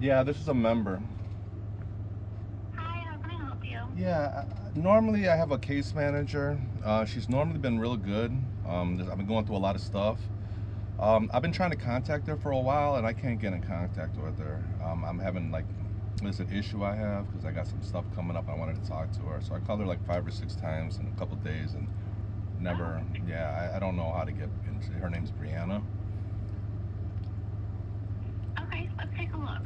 Yeah, this is a member. Hi, how can I help you? Yeah, normally I have a case manager. She's normally been real good. I've been going through a lot of stuff. I've been trying to contact her for a while, and I can't get in contact with her. I'm having like, there's an issue I have because I got some stuff coming up. I wanted to talk to her, so I called her like 5 or 6 times in a couple days, and never. Yeah, I don't know how to get into. Her name's Brianna. Okay, let's take a look.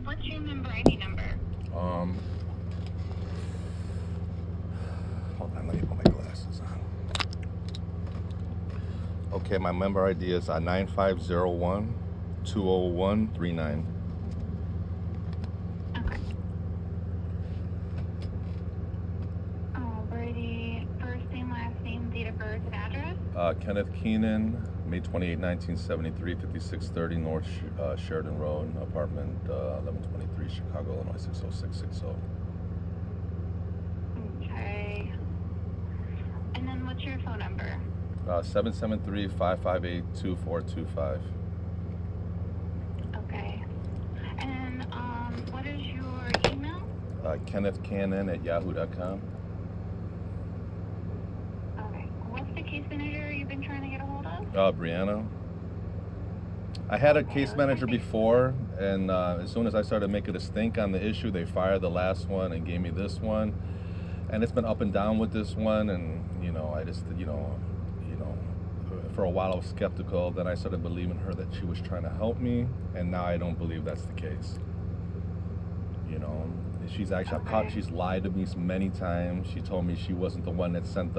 What's your member ID number? Um, Hold on, let me put my glasses on. Okay, my member ID is 9501-20139. Okay. Alrighty. First name, last name, date of birth, and address? Kenneth Keenan, May 28, 1973, 5630 North Sheridan Road, apartment 1123, Chicago, Illinois 60660. Okay. And then what's your phone number? 773-558-2425. Okay. And what is your email? KennethCannon@yahoo.com. Okay. What's the case manager you've been trying to get a hold of? Brianna. I had a case manager before, and as soon as I started making a stink on the issue, they fired the last one and gave me this one. And it's been up and down with this one, and I just, for a while I was skeptical. Then I started believing her that she was trying to help me, and now I don't believe that's the case. She's actually she's lied to me many times. She told me she wasn't the one that sent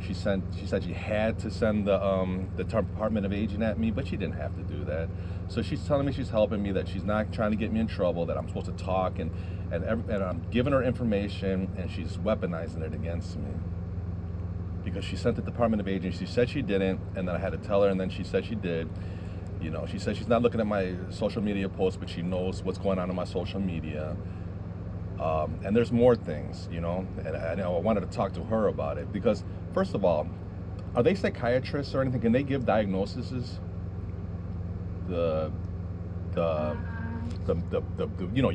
she said she had to send the Department of Aging at me, but she didn't have to do that. So she's telling me she's helping me, that she's not trying to get me in trouble, that I'm supposed to talk, and I'm giving her information, and she's weaponizing it against me. Because she sent the Department of Aging, she said she didn't, and then I had to tell her, and then she said she did. She said she's not looking at my social media posts, but she knows what's going on in my social media. And there's more things, and I wanted to talk to her about it, because first of all, are they psychiatrists or anything? Can they give diagnoses? You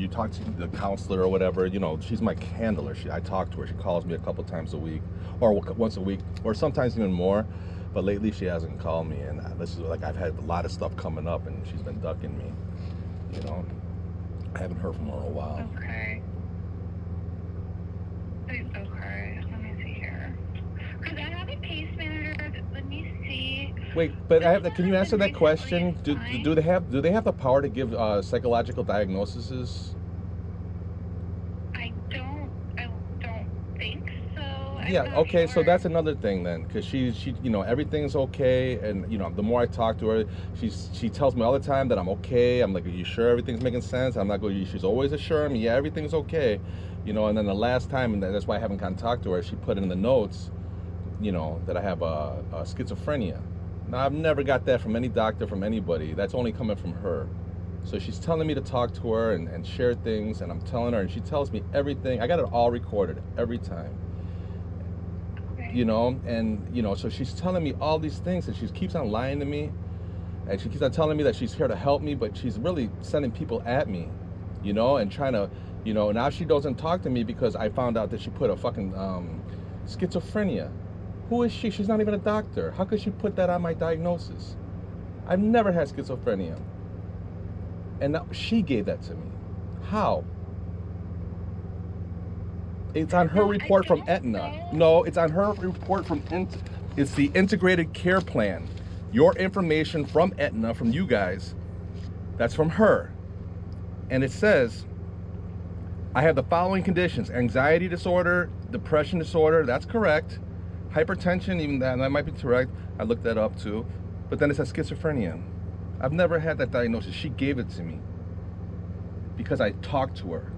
talk to the counselor or whatever, she's my handler. I talk to her. She calls me a couple times a week, or once a week, or sometimes even more. But lately she hasn't called me, and this is like, I've had a lot of stuff coming up, and she's been ducking me. I haven't heard from her in a while. Okay. Okay, let me see here. Because I have a case manager. Let me see. Wait, but can you answer that question? Do they have the power to give psychological diagnoses? I don't think so. Yeah, okay, so that's another thing then, because she everything's okay, and the more I talk to her, she tells me all the time that I'm okay. I'm like, are you sure everything's making sense? I'm not going. She's always assuring me, yeah, everything's okay, and then the last time, and that's why I haven't contacted to her, she put in the notes, that I have a schizophrenia. Now, I've never got that from any doctor, from anybody. That's only coming from her. So she's telling me to talk to her and share things, and I'm telling her, and she tells me everything. I got it all recorded every time. So she's telling me all these things, and she keeps on lying to me, and she keeps on telling me that she's here to help me, but she's really sending people at me, and trying to, now she doesn't talk to me because I found out that she put a fucking schizophrenia. Who is she? She's not even a doctor. How could she put that on my diagnosis? I've never had schizophrenia. And now she gave that to me. How? It's on her report from Aetna. No, it's on her report from it's the integrated care plan. Your information from Aetna, from you guys, that's from her. And it says, I have the following conditions: anxiety disorder, depression disorder, that's correct. Hypertension, even that might be correct. I looked that up too. But then it says schizophrenia. I've never had that diagnosis. She gave it to me because I talked to her.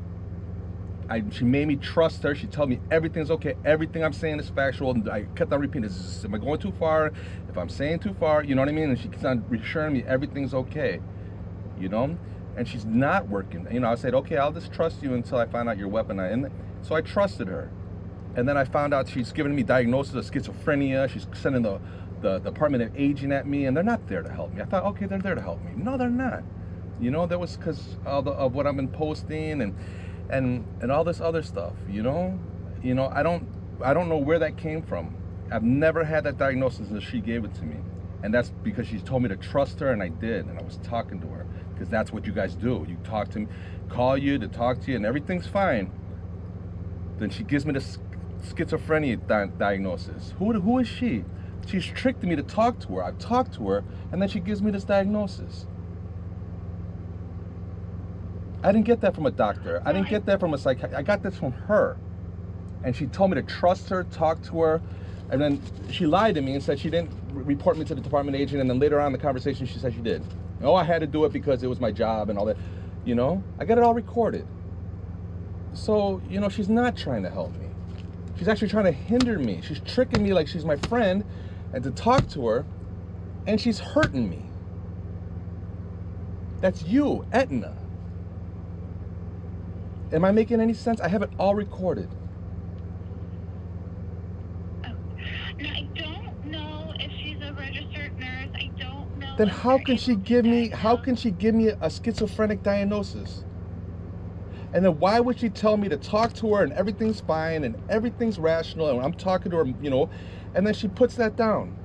She made me trust her. She told me everything's okay. Everything I'm saying is factual. And I kept on repeating, am I going too far? If I'm saying too far, you know what I mean? And she keeps on reassuring me everything's okay, And she's not working. I said, okay, I'll just trust you until I find out you're weaponized. And so I trusted her. And then I found out she's giving me diagnosis of schizophrenia. She's sending the Department of Aging at me, and they're not there to help me. I thought, okay, they're there to help me. No, they're not. You know, that was because of what I've been posting and all this other stuff. I don't know where that came from. I've never had that diagnosis until she gave it to me, and that's because she told me to trust her, and I did, and I was talking to her because that's what you guys do. You talk to me, call you to talk to you, and everything's fine. Then she gives me the schizophrenia diagnosis. Who is she? She's tricked me to talk to her. I've talked to her, and then she gives me this diagnosis. I didn't get that from a doctor. I didn't get that from a psychiatrist. I got this from her. And she told me to trust her, talk to her, and then she lied to me and said she didn't report me to the department agent, and then later on in the conversation she said she did. Oh, I had to do it because it was my job and all that. I got it all recorded. So, she's not trying to help me. She's actually trying to hinder me. She's tricking me like she's my friend and to talk to her, and she's hurting me. That's you, Aetna. Am I making any sense? I have it all recorded. Oh. No, I don't know if she's a registered nurse. I don't know. Then how can she give me a schizophrenic diagnosis? And then why would she tell me to talk to her and everything's fine and everything's rational and I'm talking to her, and then she puts that down?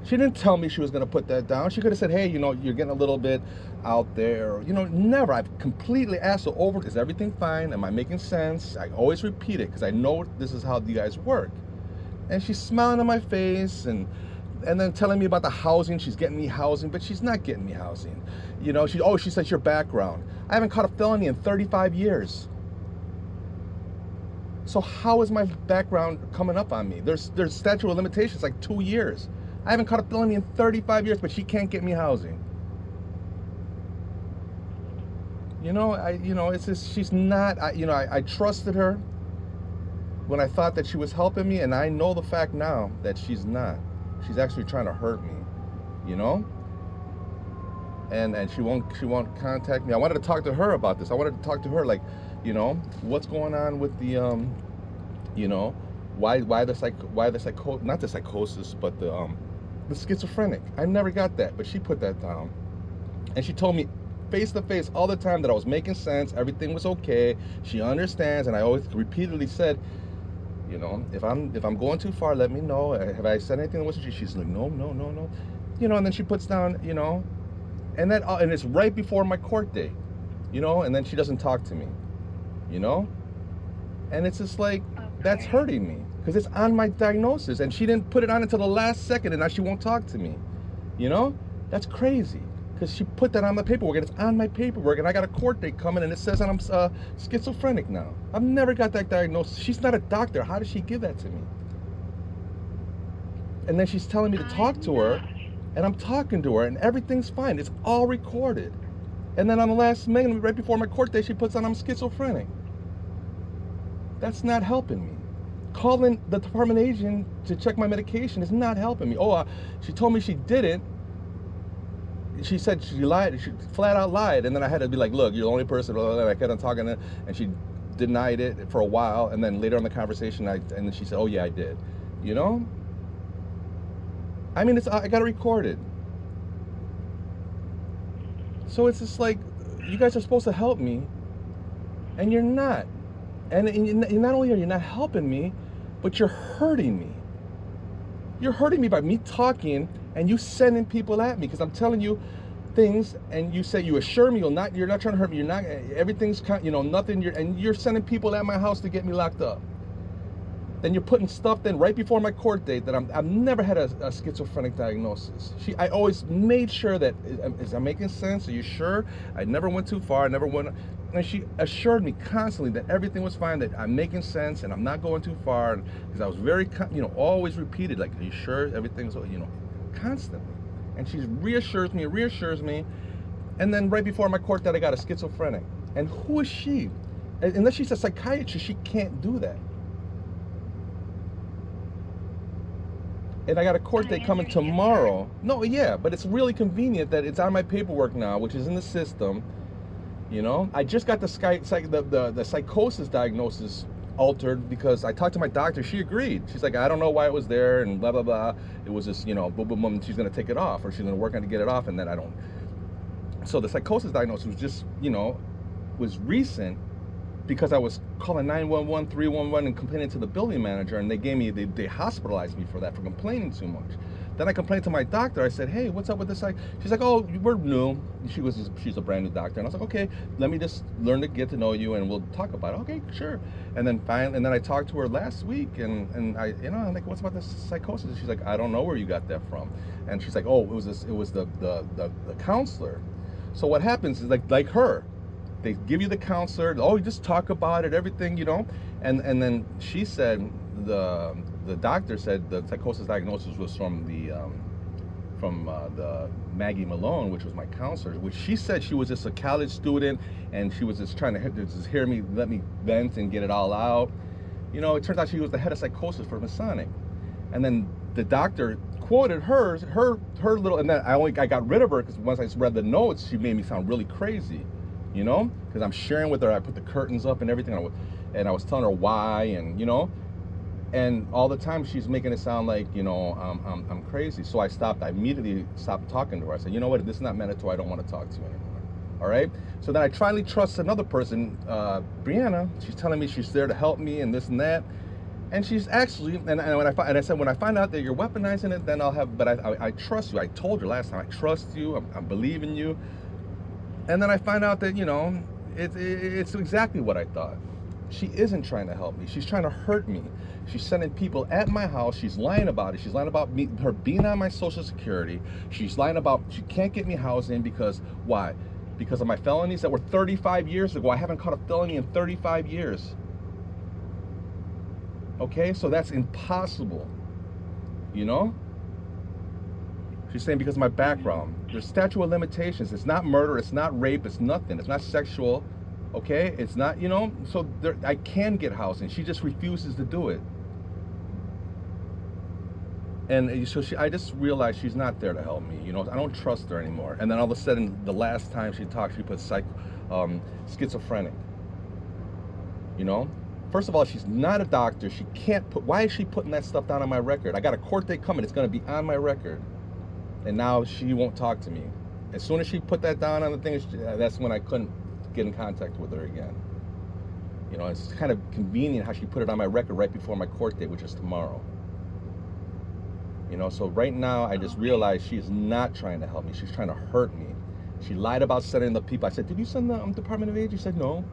She didn't tell me she was going to put that down. She could have said, hey, you're getting a little bit out there. Never. I've completely asked her over, is everything fine? Am I making sense? I always repeat it because I know this is how you guys work. And she's smiling in my face and then telling me about the housing. She's getting me housing, but she's not getting me housing. She says your background. I haven't caught a felony in 35 years. So how is my background coming up on me? There's statute of limitations like 2 years. I haven't caught a felony in 35 years, but she can't get me housing. It's just, she's not, I trusted her when I thought that she was helping me, and I know the fact now that she's not. She's actually trying to hurt me, and she won't contact me. I wanted to talk to her about this. I wanted to talk to her, like, what's going on with the, not the psychosis, but the schizophrenic. I never got that, but she put that down. And she told me face to face all the time that I was making sense, everything was okay, she understands, and I always repeatedly said, if I'm going too far, let me know. Have I said anything that wasn't true? She's like, no. And then she puts down, and it's right before my court date, and then she doesn't talk to me, and it's just like, that's hurting me because it's on my diagnosis, and she didn't put it on until the last second, and now she won't talk to me. That's crazy because she put that on my paperwork, and it's on my paperwork, and I got a court date coming, and it says that I'm schizophrenic now. I've never got that diagnosis. She's not a doctor. How did she give that to me? And then she's telling me to talk to her, and I'm talking to her, and everything's fine. It's all recorded. And then on the last minute, right before my court date, she puts on I'm schizophrenic. That's not helping me. Calling the department agent to check my medication is not helping me. She told me she didn't. She said she lied. She flat out lied. And then I had to be like, look, you're the only person. I kept on talking to her, and she denied it for a while. And then later in the conversation, and then she said, oh yeah, I did. I mean, I got it recorded. So it's just like, you guys are supposed to help me, and you're not. And not only are you not helping me, but you're hurting me. You're hurting me by me talking and you sending people at me because I'm telling you things, and you say you assure me you're not trying to hurt me. You're not. Everything's nothing. You're sending people at my house to get me locked up. Then you're putting stuff right before my court date that I've never had a schizophrenic diagnosis. I always made sure that, is that making sense? Are you sure? I never went too far. I never went, and she assured me constantly that everything was fine, that I'm making sense and I'm not going too far. Because I was very, always repeated, like, are you sure everything's, constantly. And she reassures me. And then right before my court date, I got a schizophrenic. And who is she? Unless she's a psychiatrist, she can't do that. And I got a court date coming tomorrow. No, yeah, but it's really convenient that it's on my paperwork now, which is in the system. I just got the psychosis diagnosis altered because I talked to my doctor. She agreed. She's like, I don't know why it was there and blah, blah, blah. It was just, boom, boom, boom. She's going to take it off, or she's going to work on to get it off, and then I don't. So the psychosis diagnosis was just, was recent, because I was calling 911, 311 and complaining to the building manager, and they hospitalized me for that, for complaining too much. Then I complained to my doctor. I said, hey, what's up with this? She's like, oh, we're new. She's a brand new doctor. And I was like, okay, let me just learn to get to know you and we'll talk about it. Okay, sure. And then I talked to her last week, and I'm like, what's about this psychosis? She's like, I don't know where you got that from. And she's like, oh, it was the counselor. So what happens is like her, they give you the counselor, oh, you just talk about it, everything, and then she said, the doctor said the psychosis diagnosis was from the Maggie Malone, which was my counselor, which she said she was just a college student and she was just trying to just let me vent and get it all out. It turns out she was the head of psychosis for Masonic. And then the doctor quoted her little, and then I got rid of her because once I read the notes, she made me sound really crazy, because I'm sharing with her. I put the curtains up and everything, and I was telling her why, and all the time she's making it sound like, I'm crazy. So I immediately stopped talking to her. I said, you know what, this is not mandatory. I don't want to talk to you anymore. All right. So then I finally trust another person, Brianna. She's telling me she's there to help me and this and that. And she's actually, and I said, when I find out that you're weaponizing it, then I'll have, but I trust you. I told her last time, I trust you. I believe in you. And then I find out that, it's exactly what I thought. She isn't trying to help me. She's trying to hurt me. She's sending people at my house. She's lying about it. She's lying about me, her being on my Social Security. She's lying about she can't get me housing because, why? Because of my felonies that were 35 years ago. I haven't caught a felony in 35 years. Okay, so that's impossible. She's saying because of my background. There's statute of limitations. It's not murder. It's not rape. It's nothing. It's not sexual. Okay, it's not, so I can get housing. She just refuses to do it. And so I just realized she's not there to help me. I don't trust her anymore. And then all of a sudden, the last time she talked, she put schizophrenic. First of all, she's not a doctor. She can't why is she putting that stuff down on my record? I got a court date coming. It's going to be on my record. And now she won't talk to me. As soon as she put that down on the thing, that's when I couldn't get in contact with her again. It's kind of convenient how she put it on my record right before my court date, which is tomorrow. So right now I just realized she's not trying to help me. She's trying to hurt me. She lied about sending the people. I said, did you send the Department of Age? She said, no.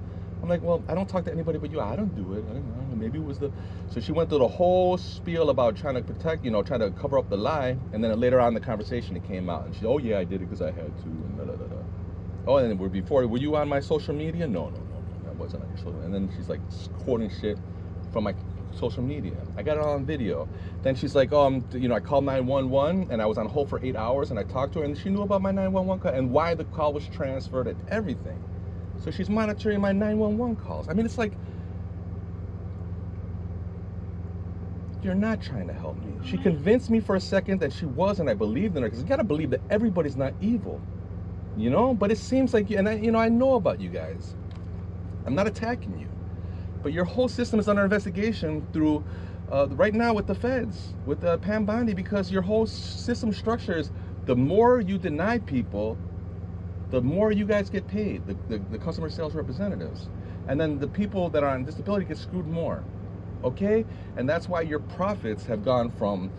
I'm like, well, I don't talk to anybody but you. I don't do it. I don't know. Maybe it was so she went through the whole spiel about trying to protect, trying to cover up the lie. And then later on in the conversation, it came out. And she, oh yeah, I did it because I had to. And da, da, da, da. Oh, and then were you on my social media? No, that wasn't on your social media. And then she's like quoting shit from my social media. I got it all on video. Then she's like, I called 911 and I was on hold for 8 hours and I talked to her and she knew about my 911 call and why the call was transferred and everything. So she's monitoring my 911 calls. I mean, it's like, you're not trying to help me. She convinced me for a second that she was, and I believed in her, because you got to believe that everybody's not evil. But it seems like, and I know about you guys. I'm not attacking you. But your whole system is under investigation through, right now with the feds, with Pam Bondi, because your whole system structure is, the more you deny people, the more you guys get paid, the customer sales representatives. And then the people that are on disability get screwed more. Okay? And that's why your profits have gone from,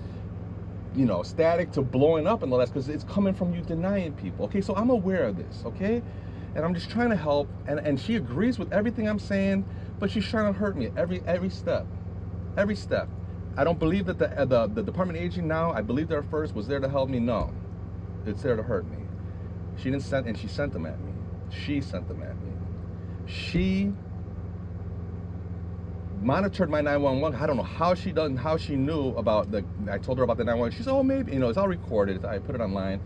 static to blowing up in the last, because it's coming from you denying people. Okay, so I'm aware of this, okay? And I'm just trying to help, and she agrees with everything I'm saying, but she's trying to hurt me every step. Every step. I don't believe that the Department of Aging now, I believe there first, was there to help me. No. It's there to hurt me. She didn't send, and she sent them at me. She sent them at me. She monitored my 911. I don't know how she done, how she knew about I told her about the 911. She said, oh, maybe, it's all recorded. I put it online.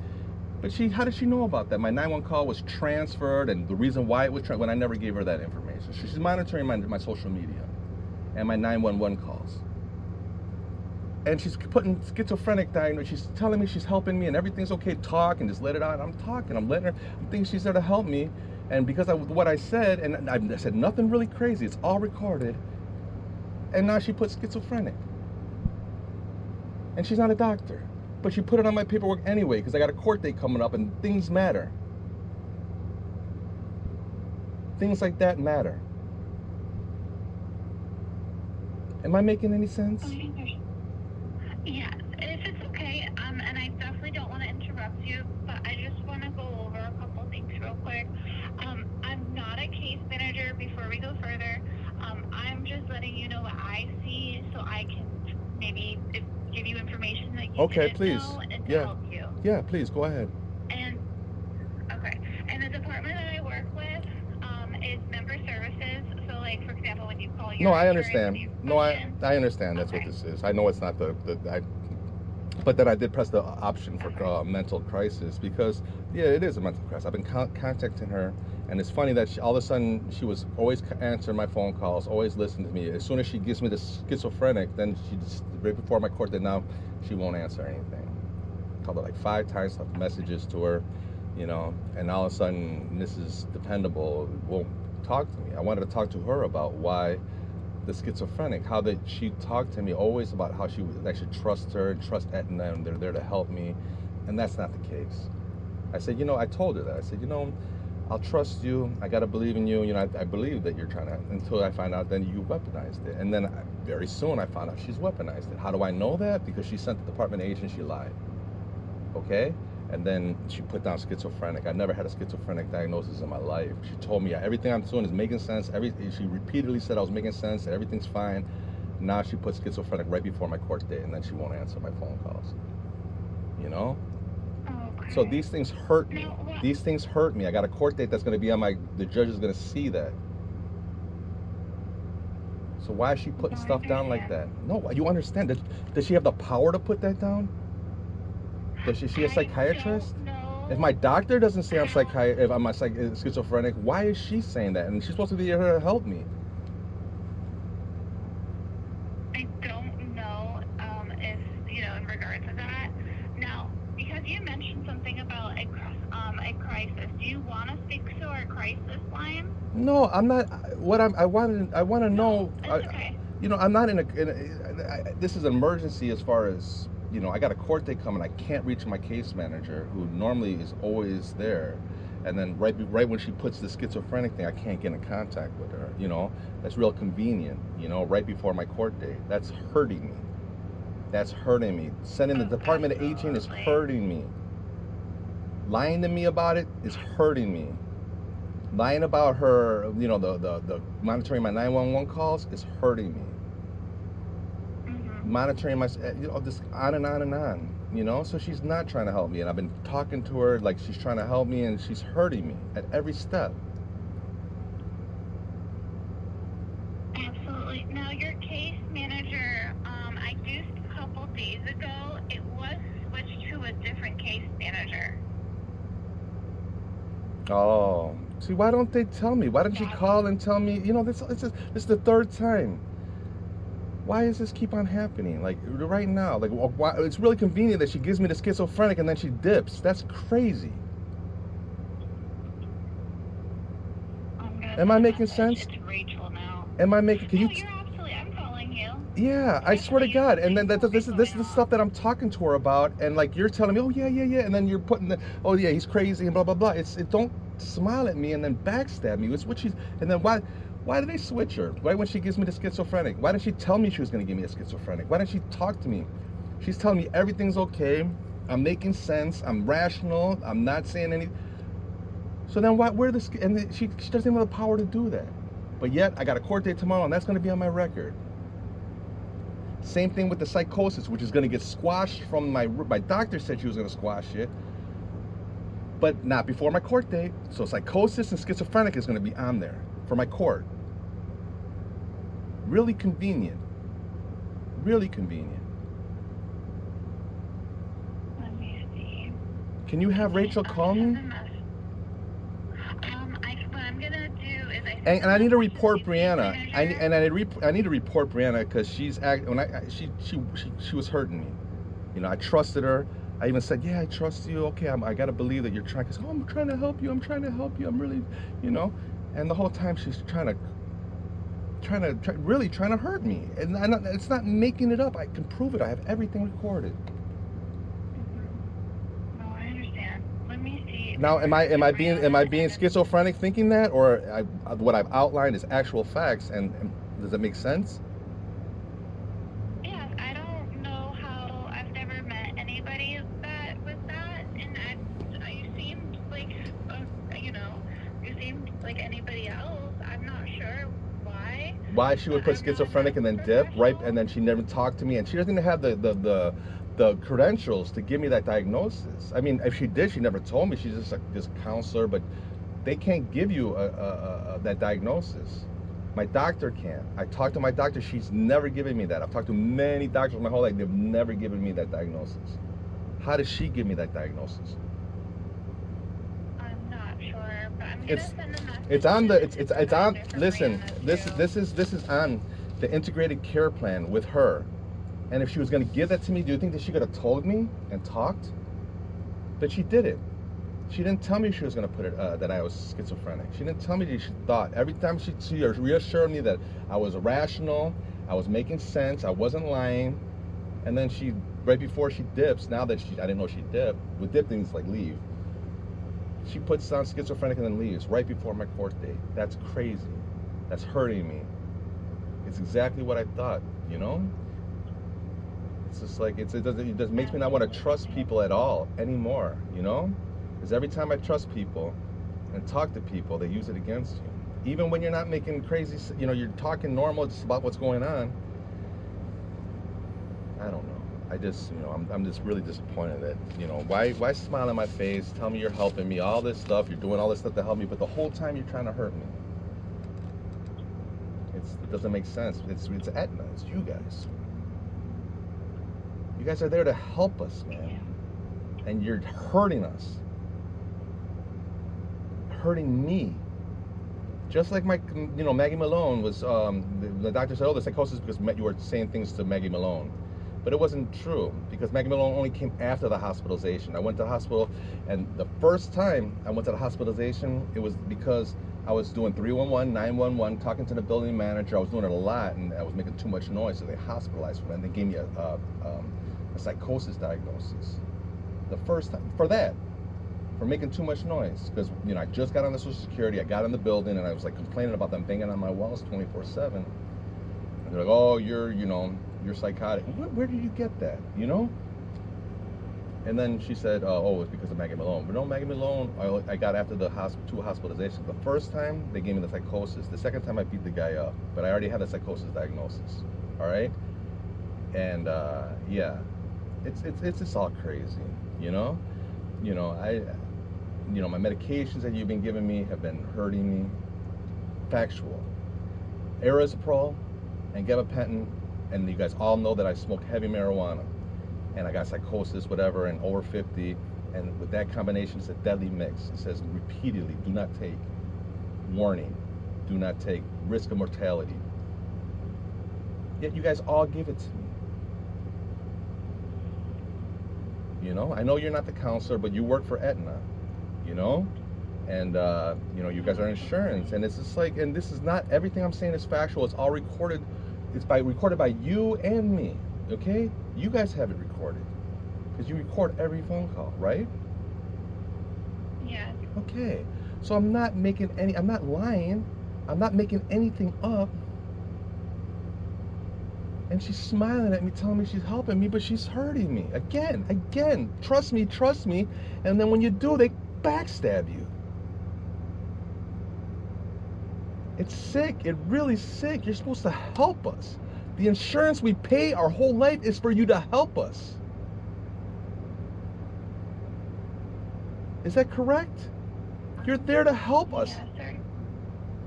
But how did she know about that? My 911 call was transferred, and the reason why it was transferred, when I never gave her that information. She's monitoring my social media and my 911 calls. And she's putting schizophrenic diagnosis. She's telling me she's helping me and everything's okay. Talk and just let it out. I'm talking. I'm letting her. I'm thinking she's there to help me. And because of what I said, and I said nothing really crazy. It's all recorded. And now she put schizophrenic. And she's not a doctor. But she put it on my paperwork anyway because I got a court date coming up and things matter. Things like that matter. Am I making any sense? Yes, if it's okay, and I definitely don't want to interrupt you, but I just want to go over a couple things real quick. I'm not a case manager. Before we go further, I'm just letting you know what I see, so I can maybe give you information that you Okay, didn't please. know and to Yeah. help you. Yeah, please go ahead. And okay, and the department that I work with is member services. So, like for example, when you call your No, I insurance and understand. you have No, I questions, understand that's Okay. what this is. I know it's not but then I did press the option for mental crisis because, yeah, it is a mental crisis. I've been contacting her, and it's funny that all of a sudden she was always answering my phone calls, always listening to me. As soon as she gives me the schizophrenic, then she just, right before my court date now, she won't answer anything. Called her like 5 times, left messages to her, you know, and all of a sudden Mrs. Dependable won't talk to me. I wanted to talk to her about why the schizophrenic, how that she talked to me always about how I should trust her and trust Aetna and they're there to help me, and that's not the case. I said, I told her that. I said, I'll trust you. I gotta believe in you. I believe that you're trying to. Until I find out, then you weaponized it, and then very soon I found out she's weaponized it. How do I know that? Because she sent the department agent. She lied. Okay. And then she put down schizophrenic. I never had a schizophrenic diagnosis in my life. She told me everything I'm doing is making sense. She repeatedly said I was making sense, that everything's fine. Now she put schizophrenic right before my court date, and then she won't answer my phone calls. Okay. So these things hurt me. These things hurt me. I got a court date that's going to be on the judge is going to see that. So why is she putting stuff down like that? No, you understand. Does she have the power to put that down? Is she a psychiatrist? If my doctor doesn't say if I'm a schizophrenic, why is she saying that? And she's supposed to be here to help me. I don't know if, in regards to that. Now, because you mentioned something about a crisis, do you want to speak to our crisis line? No, I'm not. I want to know. It's okay. I'm not this is an emergency as far as, I got a court date coming. I can't reach my case manager, who normally is always there. And then right when she puts the schizophrenic thing, I can't get in contact with her. That's real convenient. Right before my court date. That's hurting me. That's hurting me. Sending the department agent is hurting me. Lying to me about it is hurting me. Lying about her, the monitoring my 911 calls is hurting me. Monitoring my, this on and on and on, so she's not trying to help me, and I've been talking to her like she's trying to help me, and she's hurting me at every step. Absolutely. Now, your case manager, I used a couple days ago, it was switched to a different case manager. Oh, see, why don't they tell me? Why don't she call and tell me? This is the 3rd time. Why does this keep on happening? Like right now, why, it's really convenient that she gives me the schizophrenic and then she dips. That's crazy. Am I making sense? It's Rachel now. Am I making? Can you? You're absolutely. I'm calling you. Yeah, I swear to God. And then this is the stuff that I'm talking to her about, and like you're telling me, oh yeah, and then you're putting oh yeah, he's crazy and blah blah blah. Don't smile at me and then backstab me. It's what she's. And then why did they switch her? Right when she gives me the schizophrenic? Why didn't she tell me she was going to give me a schizophrenic? Why didn't she talk to me? She's telling me everything's okay. I'm making sense. I'm rational. I'm not saying anything. So then and she doesn't even have the power to do that. But yet, I got a court date tomorrow, and that's going to be on my record. Same thing with the psychosis, which is going to get squashed from my doctor said she was going to squash it, but not before my court date. So psychosis and schizophrenic is going to be on there for my court. Really convenient. Really convenient. Let me see. Can you have Rachel call me? What I'm gonna do is and I need to report Brianna. I need to report Brianna because she was hurting me. I trusted her. I even said, yeah, I trust you. Okay, I got to believe that you're trying. Cause I'm trying to help you. I'm trying to help you. I'm really, And the whole time she's really trying to hurt me. And it's not making it up. I can prove it. I have everything recorded. No, I understand. Let me see Now, am I being schizophrenic thinking that, or what I've outlined is actual facts? And does it make sense? Yes, I don't know how. I've never met anybody that was that, and you seemed like, you know, you seemed like anybody else. I'm not sure why. Why she would put I'm not a schizophrenic and then medical dip, right? professional. And then she never talked to me, and she doesn't even have the credentials to give me that diagnosis. I mean, if she did, she never told me. She's just like this counselor, but they can't give you that diagnosis. My doctor can. I talked to my doctor. She's never given me that. I've talked to many doctors my whole life. They've never given me that diagnosis. How does she give me that diagnosis? I'm not sure, but I'm gonna It's send a message. it's on to the it's on. supervisor for Listen, Brianna, this is on the integrated care plan with her. And if she was going to give that to me, do you think that she could have told me and talked? But she didn't. She didn't tell me she was going to put it that I was schizophrenic. She didn't tell me that she thought. Every time she reassured me that I was rational, I was making sense, I wasn't lying. And then she, right before she dips, now that I didn't know she dipped. With dip things like leave. She puts down schizophrenic and then leaves right before my court date. That's crazy. That's hurting me. It's exactly what I thought, you know? It's just like it just makes me not want to trust people at all anymore, you know? Because every time I trust people and talk to people, they use it against you. Even when you're not making crazy, you know, you're talking normal just about what's going on. I don't know. I just, you know, I'm just really disappointed that, you know, why smile on my face, tell me you're helping me, all this stuff, you're doing all this stuff to help me, but the whole time you're trying to hurt me. It doesn't make sense. It's Aetna. It's you guys. You guys are there to help us, man. And you're hurting us. Hurting me. Just like my, you know, Maggie Malone was, the doctor said, oh, the psychosis because you were saying things to Maggie Malone. But it wasn't true because Maggie Malone only came after the hospitalization. I went to the hospital, and the first time I went to the hospitalization, it was because I was doing 311, 911, talking to the building manager. I was doing it a lot, and I was making too much noise, so they hospitalized me, and they gave me a psychosis diagnosis. The first time, for making too much noise, because, you know, I just got on the Social Security, I got in the building, and I was like complaining about them banging on my walls 24/7. And they're like, oh, you're psychotic. Where did you get that, you know? And then she said, oh, it's because of Maggie Malone. But no, Maggie Malone, I got after the two hospitalizations. The first time, they gave me the psychosis. The second time, I beat the guy up. But I already had the psychosis diagnosis, all right? And, yeah, it's just all crazy, you know? You know, my medications that you've been giving me have been hurting me. Factual. Erisipral and gabapentin, and you guys all know that I smoke heavy marijuana, and I got psychosis, whatever, and over 50, and with that combination, it's a deadly mix. It says repeatedly, do not take, warning, do not take, risk of mortality. Yet you guys all give it to me. You know, I know you're not the counselor, but you work for Aetna, you know? And, you know, you guys are insurance, and it's just like, and this is not, everything I'm saying is factual. It's all recorded. It's recorded by you and me, okay? You guys have it recorded, because you record every phone call, right? Yeah. Okay, so I'm not lying. I'm not making anything up. And she's smiling at me, telling me she's helping me, but she's hurting me. Again, trust me. And then when you do, they backstab you. It's sick. It's really sick. You're supposed to help us. The insurance we pay our whole life is for you to help us. Is that correct? You're there to help us. Yes, sir.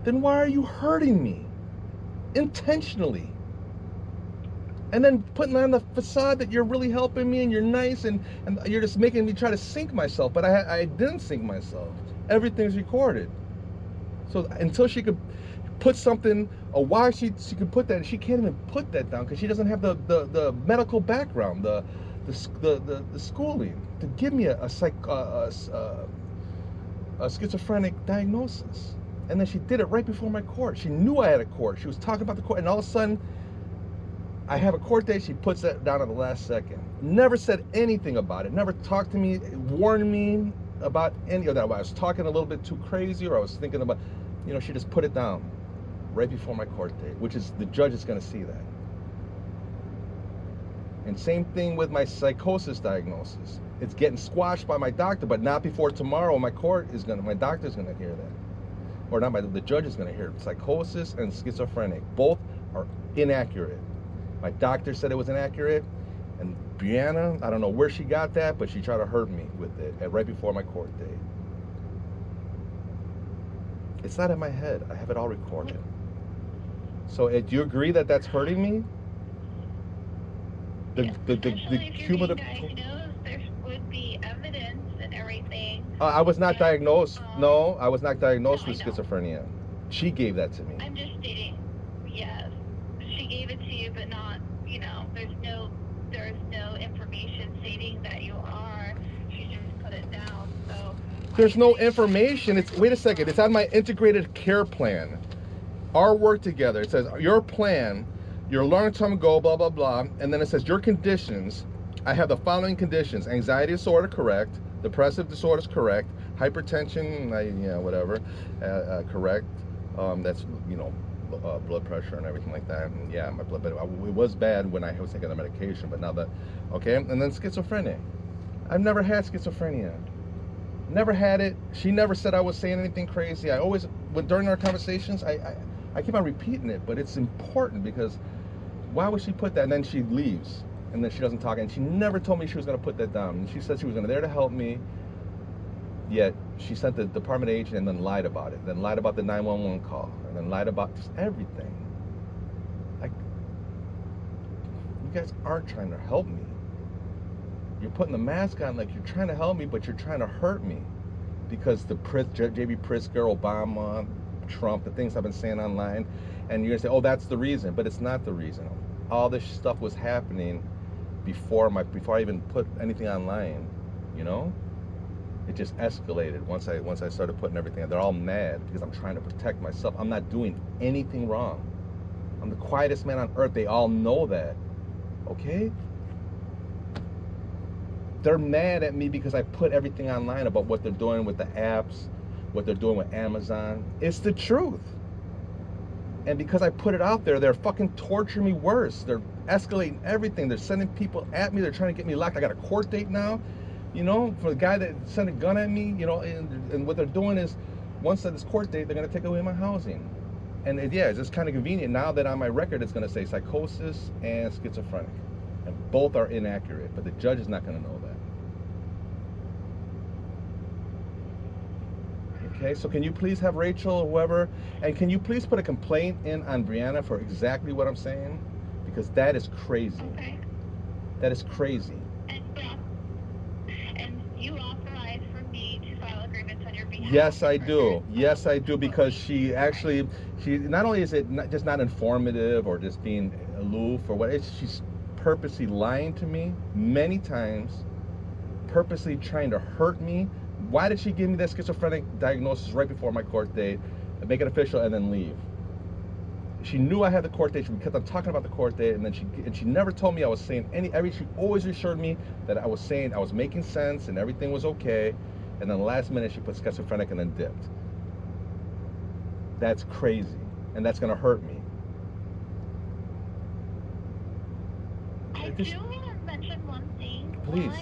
Then why are you hurting me? Intentionally. And then putting on the facade that you're really helping me and you're nice and you're just making me try to sink myself. But I didn't sink myself. Everything's recorded. So until she could put something, or why she could put that, and she can't even put that down because she doesn't have the medical background, the schooling to give me a schizophrenic diagnosis. And then she did it right before my court. She knew I had a court. She was talking about the court, and all of a sudden, I have a court date. She puts that down at the last second. Never said anything about it. Never talked to me, warned me, about any of that. I was talking a little bit too crazy, or I was thinking about, she just put it down right before my court date, which is, the judge is going to see that. And same thing with my psychosis diagnosis. It's getting squashed by my doctor, but not before tomorrow. My doctor's gonna hear that, or not. The judge is gonna hear it. Psychosis and schizophrenic, both are inaccurate. My doctor said it was inaccurate, and Brianna, I don't know where she got that, but she tried to hurt me with it right before my court date. It's not in my head. I have it all recorded. So, do you agree that that's hurting me? The cumulative. There would be evidence and everything. I was not diagnosed. No, I was not diagnosed with schizophrenia. She gave that to me. I'm just stating, yes, she gave it to you, but not. There's no information stating that you are. She just put it down. So there's no information. Wait a second. It's on my integrated care plan. Our work together. It says your plan. Your long-term goal, blah, blah, blah. And then it says your conditions. I have the following conditions. Anxiety disorder, correct. Depressive disorder is correct. Hypertension, whatever, correct. That's, blood pressure and everything like that. And yeah, my blood, it was bad when I was taking the medication, but now that, okay. And then schizophrenia. I've never had schizophrenia. Never had it. She never said I was saying anything crazy. I always, during our conversations, I keep on repeating it, but it's important because why would she put that? And then she leaves, and then she doesn't talk, and she never told me she was going to put that down. And she said she was there to help me, yet she sent the department agent and then lied about it, then lied about the 911 call, and then lied about just everything. Like, you guys aren't trying to help me. You're putting the mask on like you're trying to help me, but you're trying to hurt me. Because the J.B. Pritzker, Obama, Trump, the things I've been saying online, and you're gonna say, oh, that's the reason, but it's not the reason. All this stuff was happening before I even put anything online, It just escalated once I started putting everything. They're all mad because I'm trying to protect myself. I'm not doing anything wrong. I'm the quietest man on earth. They all know that, okay? They're mad at me because I put everything online about what they're doing with the apps, what they're doing with Amazon. It's the truth. And because I put it out there, they're fucking torturing me worse. They're escalating everything. They're sending people at me. They're trying to get me locked. I got a court date now, for the guy that sent a gun at me, and what they're doing is, once at this court date, they're going to take away my housing. And it's just kind of convenient. Now that on my record, it's going to say psychosis and schizophrenic. And both are inaccurate, but the judge is not going to know that. Okay, so can you please have Rachel or whoever, and can you please put a complaint in on Brianna for exactly what I'm saying? Because that is crazy. Okay. That is crazy. And you authorize for me to file agreements on your behalf? Yes, I do. Yes, I do, because she not only is it just not informative or just being aloof or what, she's purposely lying to me many times, purposely trying to hurt me. Why did she give me that schizophrenic diagnosis right before my court date, and make it official, and then leave? She knew I had the court date. She kept on talking about the court date, and then she never told me I was saying she always assured me that I was making sense and everything was okay, and then the last minute she put schizophrenic and then dipped. That's crazy, and that's gonna hurt me. I do want to mention one thing. Please.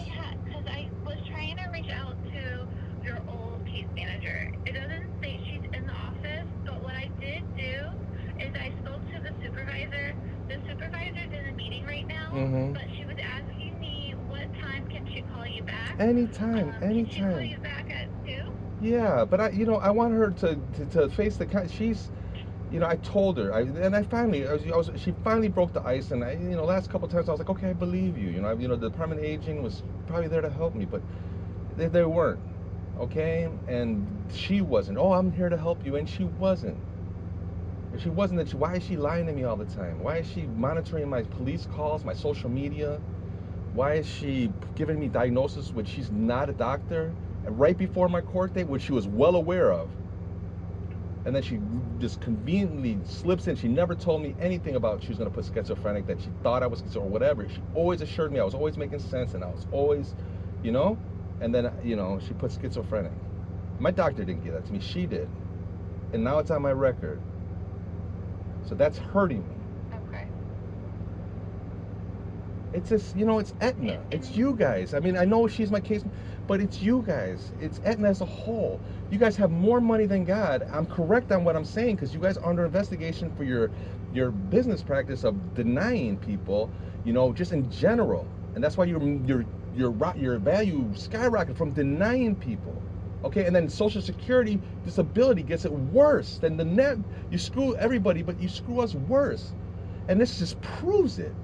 Because I was trying to reach out to your old case manager. It doesn't say she's in the office, but what I did do is I spoke to the supervisor. The supervisor's in a meeting right now, but she was asking me what time can she call you back. Anytime. Can she call you back at 2? Yeah, but I want her to face the. She's. I told her, she finally broke the ice, and last couple of times I was like, okay, I believe you. The department agent was probably there to help me, but they weren't, okay? And she wasn't. Oh, I'm here to help you, and she wasn't. If she wasn't, why is she lying to me all the time? Why is she monitoring my police calls, my social media? Why is she giving me diagnosis when she's not a doctor? And right before my court date, which she was well aware of. And then she just conveniently slips in. She never told me anything about she was going to put schizophrenic, that she thought I was schizophrenic or whatever. She always assured me I was always making sense, and I was always, And then, you know, she put schizophrenic. My doctor didn't give that to me. She did. And now it's on my record. So that's hurting me. Okay. It's just, you know, it's Aetna. It's you guys. I mean, I know she's my case, but it's you guys. It's Aetna as a whole. You guys have more money than God. I'm correct on what I'm saying because you guys are under investigation for your business practice of denying people, you know, just in general. And that's why your value skyrocketed from denying people. Okay, and then Social Security disability gets it worse than the net. You screw everybody, but you screw us worse. And this just proves it.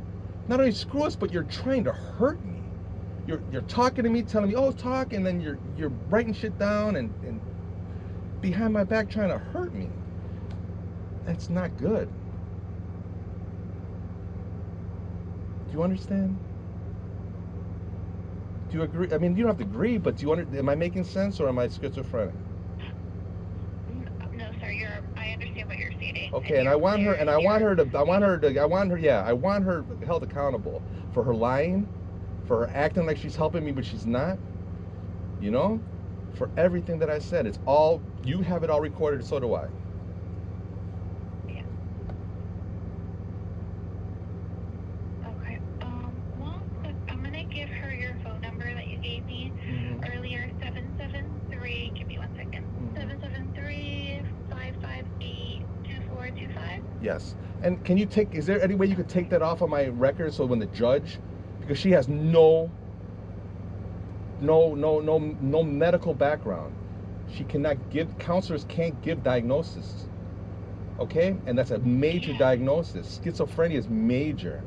Not only screw us, but you're trying to hurt me. You're talking to me, telling me, oh, talk, and then you're writing shit down and behind my back trying to hurt me. That's not good. Do you understand? Do you agree? I mean, you don't have to agree, but do you am I making sense or am I schizophrenic? No, sir. I understand what you're stating. Okay, and I want her held accountable for her lying, for her acting like she's helping me, but she's not. You know, for everything that I said. It's all, you have it all recorded, so do I. Yeah. Okay. Well, I'm gonna give her your phone number that you gave me earlier. 773. Give me 1 second. 773-558-2425. Yes. And can you is there any way you could take that off of my record so when the judge, because she has no medical background. She cannot counselors can't give diagnosis. Okay? And that's a major diagnosis. Schizophrenia is major.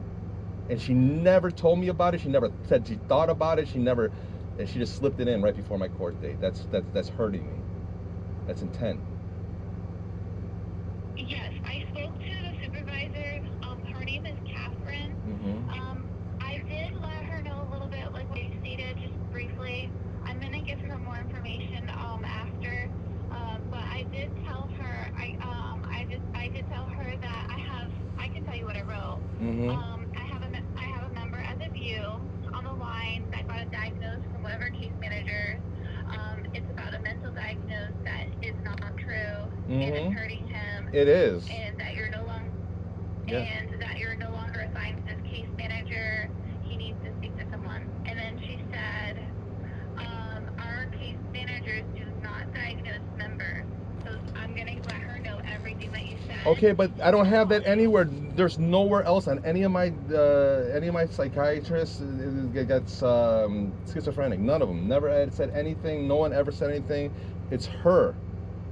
And she never told me about it. She never said she thought about it. And she just slipped it in right before my court date. That's hurting me. That's intent. Yes, I spoke to the supervisor. Her name is Catherine. I did let her know a little bit, like what you stated, just briefly. I'm gonna give her more information after. But I did tell her, I did tell her that I can tell you what I wrote. I have a member as of you on the line that got a diagnosis from one of our case managers. It's about a mental diagnosis that is not true and it's hurting him. It is. And that you're no longer assigned to this case manager. He needs to speak to someone. And then she said, our case managers do not diagnose members. So I'm gonna let her know everything that you said. Okay, but I don't have that anywhere. There's nowhere else on any of my psychiatrists that's schizophrenic. None of them. Never said anything. No one ever said anything. It's her.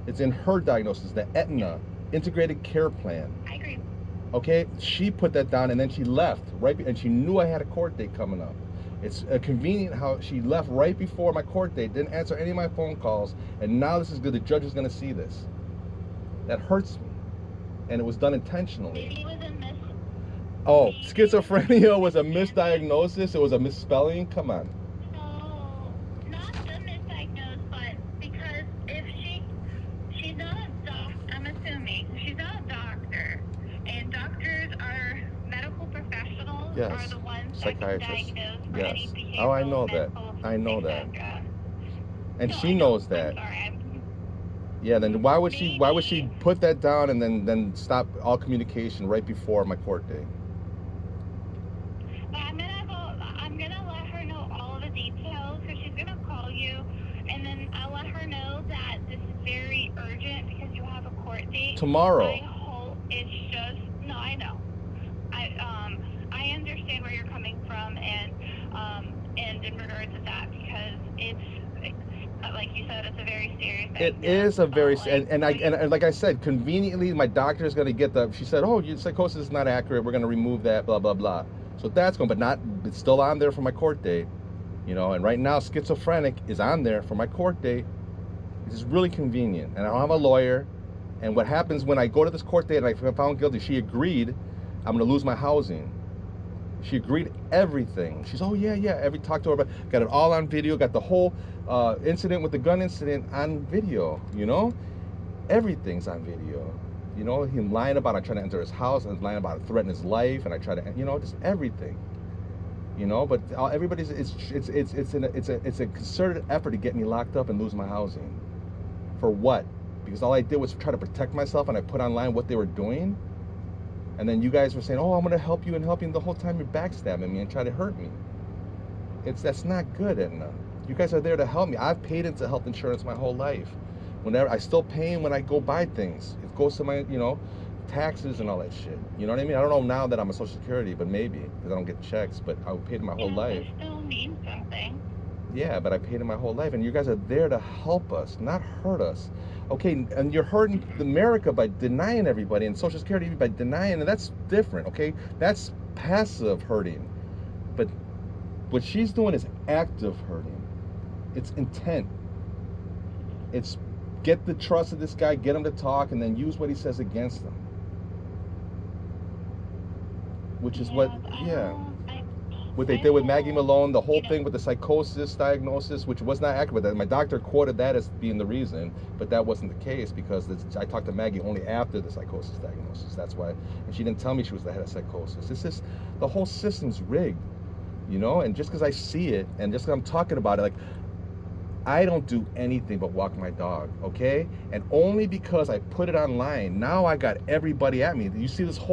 It's in her diagnosis, the Aetna integrated care plan. I agree. Okay, she put that down and then she left and she knew I had a court date coming up. It's convenient how she left right before my court date, didn't answer any of my phone calls, and now this is good. The judge is going to see this. That hurts me, and it was done intentionally. Maybe it was a schizophrenia was a misdiagnosis. It was a misspelling. Come on. No, not the misdiagnosed, but because if she's not a doctor, I'm assuming she's not a doctor, and doctors are medical professionals. Yes. Are the ones Psychiatrists. that can diagnose for Yes. any behavioral, Oh, I know that. mental, I know that. etc. And No, she I know. knows that. I'm sorry. Yeah, then why would she put that down and then stop all communication right before my court date? But I'm gonna let her know all of the details, so she's gonna call you, and then I'll let her know that this is very urgent because you have a court date Tomorrow. I hope it's just I know. I understand where you're coming from, and in regards to that, because it's like you said, it's a very serious It is a very and like I said, conveniently my doctor is going to get she said, oh, your psychosis is not accurate, we're going to remove that, blah blah blah. So that's going, but it's still on there for my court date, you know. And right now schizophrenic is on there for my court date. It's really convenient, and I don't have a lawyer. And what happens when I go to this court date and I found guilty, she agreed I'm going to lose my housing. She agreed everything. She's, oh yeah. Talked to her about, got it all on video, got the whole incident with the gun incident on video, you know? Everything's on video. You know, him lying about I trying to enter his house, and lying about threatening his life, and I try to, you know, just everything. You know, but everybody's it's a concerted effort to get me locked up and lose my housing. For what? Because all I did was try to protect myself, and I put online what they were doing, and then you guys were saying, "Oh, I'm gonna help you," and the whole time you're backstabbing me and trying to hurt me. That's not good, Aetna. You guys are there to help me. I've paid into health insurance my whole life. Whenever I still paying when I go buy things, it goes to my taxes and all that shit. You know what I mean? I don't know now that I'm a Social Security, but maybe because I don't get checks. But I paid my whole life. It still means something. Yeah, but I paid it my whole life, and you guys are there to help us, not hurt us. Okay, and you're hurting America by denying everybody, and Social Security by denying, and that's different, okay? That's passive hurting. But what she's doing is active hurting. It's intent. It's get the trust of this guy, get him to talk, and then use what he says against him. Which is what they did with Maggie Malone, the whole thing with the psychosis diagnosis, which was not accurate. My doctor quoted that as being the reason, but that wasn't the case because I talked to Maggie only after the psychosis diagnosis. That's why, and she didn't tell me she was the head of psychosis. It's just the whole system's rigged, and just because I see it and just because I'm talking about it, like, I don't do anything but walk my dog, okay? And only because I put it online, now I got everybody at me. You see this whole